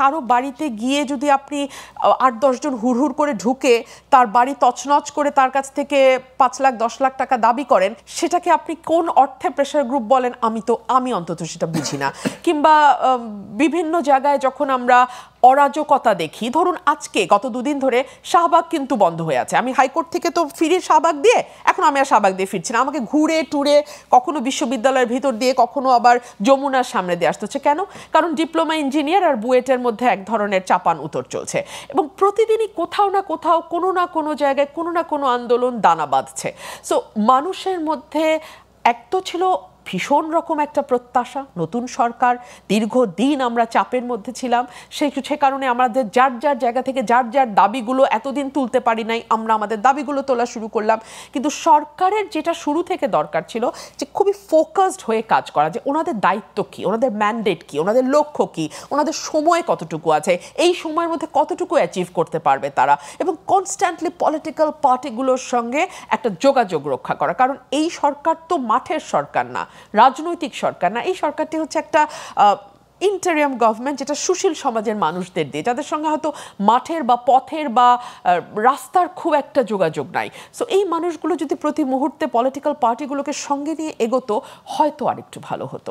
কারো বাড়িতে গিয়ে যদি আপনি ৮-১০ জন হুড়হুড় করে ঢুকে তার বাড়ি তছনছ করে তার কাছ থেকে ৫ লাখ ১০ লাখ টাকা দাবি করেন, সেটাকে আপনি কোন অর্থে প্রেশার গ্রুপ বলেন আমি অন্তত সেটা বুঝি না। কিংবা বিভিন্ন জায়গায় যখন আমরা অরাজকতা দেখি, ধরুন আজকে গত দুদিন ধরে শাহবাগ কিন্তু বন্ধ হয়ে আছে। আমি হাইকোর্ট থেকে তো ফিরি শাহবাগ দিয়ে, এখন আমি আর শাহবাগ দিয়ে ফিরছি না। আমাকে ঘুরে টুরে কখনো বিশ্ববিদ্যালয়ের ভিতর দিয়ে, কখনো আবার যমুনার সামনে দিয়ে আসতে হচ্ছে। কেন? কারণ ডিপ্লোমা ইঞ্জিনিয়ার আর বুয়েটের মধ্যে এক ধরনের চাপান উতর চলছে এবং প্রতিদিনই কোথাও না কোথাও কোনো না কোনো জায়গায় কোনো না কোনো আন্দোলন দানা বাঁধছে। সো মানুষের মধ্যে এক তো ছিল ভীষণ রকম একটা প্রত্যাশা, নতুন সরকার, দীর্ঘদিন আমরা চাপের মধ্যে ছিলাম, সে কারণে আমাদের যার যার জায়গা থেকে যার যার দাবিগুলো এতদিন তুলতে পারি নাই, আমরা আমাদের দাবিগুলো তোলা শুরু করলাম। কিন্তু সরকারের যেটা শুরু থেকে দরকার ছিল যে খুবই ফোকাসড হয়ে কাজ করা, যে ওনাদের দায়িত্ব কী, ওনাদের ম্যান্ডেট কী, ওনাদের লক্ষ্য কী, ওনাদের সময় কতটুকু আছে, এই সময়ের মধ্যে কতটুকু অ্যাচিভ করতে পারবে তারা, এবং কনস্ট্যান্টলি পলিটিক্যাল পার্টিগুলোর সঙ্গে একটা যোগাযোগ রক্ষা করা। কারণ এই সরকার তো মাঠের সরকার না, রাজনৈতিক সরকার না। এই সরকারটি হচ্ছে একটা ইন্টারিয়াম গভর্নমেন্ট, যেটা সুশীল সমাজের মানুষদের দিয়ে, যাদের সঙ্গে হয়তো মাঠের বা পথের বা রাস্তার খুব একটা যোগাযোগ নাই। সো এই মানুষগুলো যদি প্রতি মুহূর্তে পলিটিক্যাল পার্টিগুলোকে সঙ্গে নিয়ে এগোতো, হয়তো আরেকটু ভালো হতো।